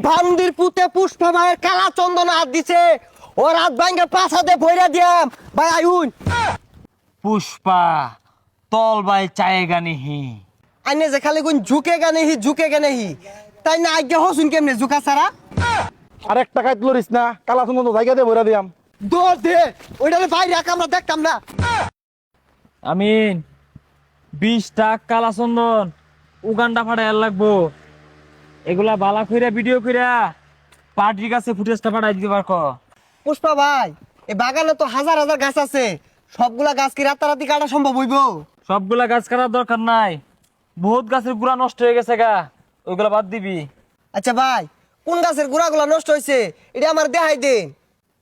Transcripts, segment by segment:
ভান্দির পুতে পুষ্পা ভাইয়ের কালা চন্দন হাত দিছে ও রাত ভাঙ্গে পাছাতে ভইরা দিয়াম ভাই আইউন পুষ্পা তল বাই চায়েগা নিহি আইনে যে খালি কোন ঝুঁকে গানে হি তাই না আজ্ঞা হসুন কেমনে ঝুঁকা ছাড়া আর একটা খাইত লরিস না কালা সুন্দর জায়গা দিয়ে ভরে দিয়াম দৌড় দে ওইটারে বাইরে রাখ আমরা দেখতাম না আমিন 20টা কালা চন্দন উগান্ডা ফাটাই লাগবো এগুলা বালা কইরা ভিডিও কইরা পার্টির কাছে ফুটেজটা পাঠাই দিতে পারকো পুষ্পা ভাই এই বাগানে তো হাজার হাজার গাছ আছে সবগুলা গাছ কি রাতারাতি কাটা সম্ভব হইব সবগুলা গাছ কাটার দরকার নাই বহুত গাছের গুড়া নষ্ট হয়ে গেছে গা ওইগুলা বাদ দিবি আচ্ছা ভাই কোন গাছের গুড়াগুলা নষ্ট হয়েছে এটা আমার দেখাই দিন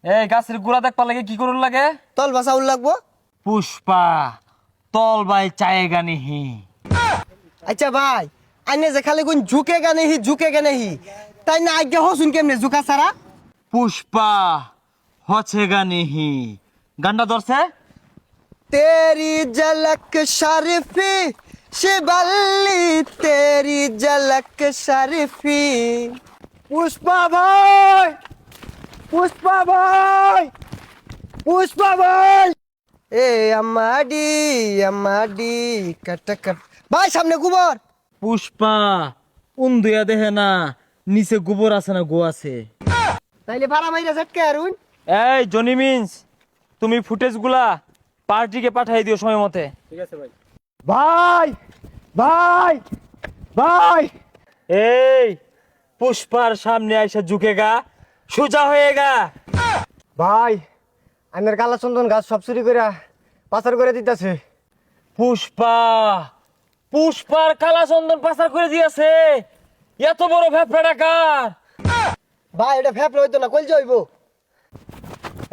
এই গাছের গুড়া দেখবার লাগে কি করুন লাগে তল বাসাউল লাগবো পুষ্পা তল বাই চায়েগা নিহি আচ্ছা ভাই আইনে যে খালি কোন ঝুঁকে গানে হি তাই না আজ্ঞা হসুন কেমনে ঝুঁকা ছাড়া পুষ্পা হছেগা নিহি গান্ডা ধরছে तेरी झलक शरीफी शिबल्ली तेरी झलक शरीफी पुष्पा भाई पुष्पा भाई पुष्पा भाई ए अम्माडी कट कट भाई सामने गोबर পুষ্পা উন্দুয়া দেহে না নিচে গোবর আছে না গো আছে তাইলে ভাড়া মাইরা ঝটকে আরুন এই জনি মিন্স তুমি ফুটেজগুলা পার্টিকে পাঠাই দিও সময় মতে ভাই ভাই ভাই এই পুষ্পার সামনে আইসা ঝুঁকেগা সোজা হয়েগা ভাই আইনের কালা চন্দন গাছ সব চুরি করে পাচার করে দিতেছে পুষ্পা পুষ্পার কালা চন্দন পাচার করে দিয়েছে এত বড় ভ্যাপড়া ডাকার ভাই এটা ফেপলে হইতো না কইল যাইবো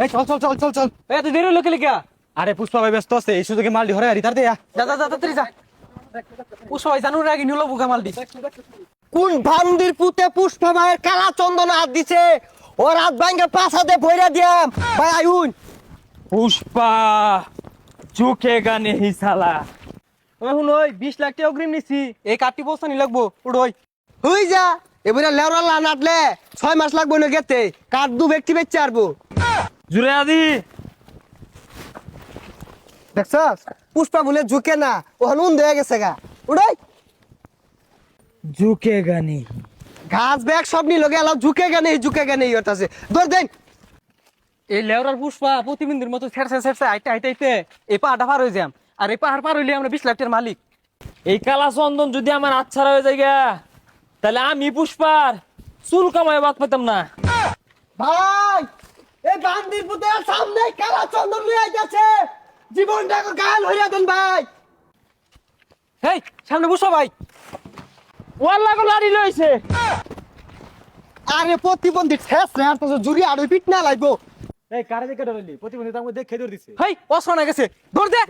এই চল চল চল চল চল এত দেরি লোকে লিখা আরে পুষ্পা ভাই ব্যস্ত আছে এই সুযোগে মাল ধরে আরি তার দেয়া যা যা যা তাড়াতাড়ি যা পুষ্পা ভাই জানুর আগে নিলো বুকা মালটি কোন ভান্দির পুতে পুষ্পা ভাইয়ের কালা চন্দন হাত দিছে ও রাত ভাঙ্গে পাছাতে ভইরা দিয়াম ভাই আইউন পুষ্পা ঝুঁকেগা নেহি সালা এখন ওই 20 লাখ টাকা অগ্রিম নিছি এই কাটি বস্তা নি লাগবো উড়োই হই যা এবারে লেওরালা নাটলে 6 মাস লাগবো না গেতে কাট দু ব্যক্তি বেচে আরবো জুড়ে আদি দেখছস পুষ্পা বলে ঝুঁকে না ওখানে উন হয়ে গেছে গা উড়াই ঝুঁকেগা নেহি ঘাস ব্যাগ সব নিল গেল ঝুঁকে গানে হতাছে দৌড় দেন এই লেওরার পুষ্পা প্রতিবিন্দুর মতো ছেড়ছে আইতে আইতে এই পাহাড়টা পার হয়ে যাম আর এই পাহাড় পার হইলে আমরা 20 লাখ টাকার মালিক এই কালা চন্দন যদি আমার আচ্ছারা হয়ে যায় গা, তাহলে আমি পুষ্পার চুল কামায় বাদ পেতাম না ভাই এই বান্দির পুতে সামনে কালা চন্দন লই আইতাছে জীবনটা গাল হইয়া দেন ভাই হেই সামনে পুষ্পা ভাই ওয়াল্লা গো লাড়ি লইছে আরে প্রতিবন্ধী ঠেস রে আর তো জুরি আর পিট না লাগবো এই কারে দেখে ডরাইলি প্রতিবন্ধী তার মধ্যে খেয়ে দিছে হেই অসনা গেছে দৌড় দে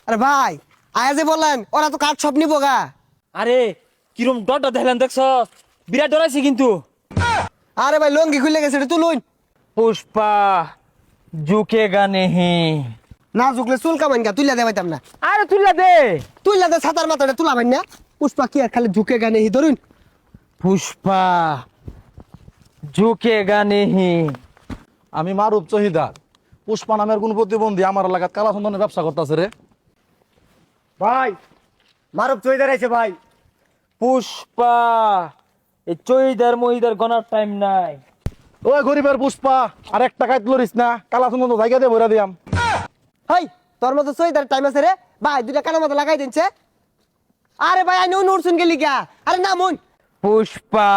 আরে ভাই আয়া যে বললেন ওরা তো কাঠ সব নিবো গা আরে কিরম ডরটা দেখলেন দেখছ বিরাট ডরাইছে কিন্তু আরে ভাই লঙ্গি খুলে গেছে এটা তুলুন পুষ্পা ঝুঁকেগা নেহি না ঝুকলে চুল কামাইন গা তুইলা দে পাইতাম না আরে তুইলা দে ছাতার মাথাটা তুলা ভাই না পুষ্পা কি আর খালি ঝুঁকে গানে হি ধরুন পুষ্পা ঝুঁকেগা নেহি আমি মারুফ চহিদার পুষ্পা নামের কোন প্রতিবন্ধী আমার এলাকাত কালা চন্দনের ব্যবসা করতেছে রে ভাই মারুফ চইদার আইছে ভাই পুষ্পা এই চইদার মহিদার গনার টাইম নাই ওই গরিবের পুষ্পা আর একটা খাইত লরিস না কালা চন্দন জায়গা দিয়ে ভরে দিয়াম হাই তোর মতো চইদার টাইম আছে রে ভাই দুইটা কানের মতো লাগাই দিনছে আরে ভাই আই নুন উড়ছুন গেলি গা আরে না মন পুষ্পা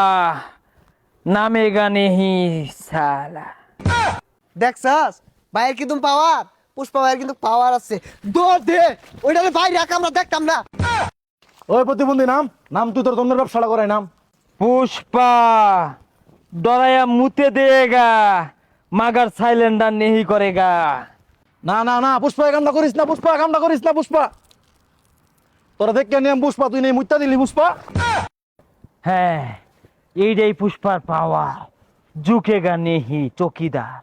নামেগা নেহি সালা দেখছস ভাইয়ের কিন্তু পাওয়ার পুষ্পা ভাইয়ের কিন্তু পাওয়ার আছে দৌড় দে ওইটারে ভাই রাখ আমরা দেখতাম না ওই প্রতিবন্ধী নাম নাম তুই তোর চন্দ্রের ব্যবসাটা করাই নাম পুষ্পা ডরায়া মুতে দেগা মাগার সাইলেন্ডার নেহি করেগা না না না পুষ্পা এই কামটা করিস না পুষ্পা কামটা করিস না পুষ্পা তোরা দেখে নিয়ম পুষ্পা তুই নেই মুত্তা দিলি পুষ্পা হ্যাঁ এইটাই পুষ্পার পাওয়া ঝুঁকেগা নেহি চকিদার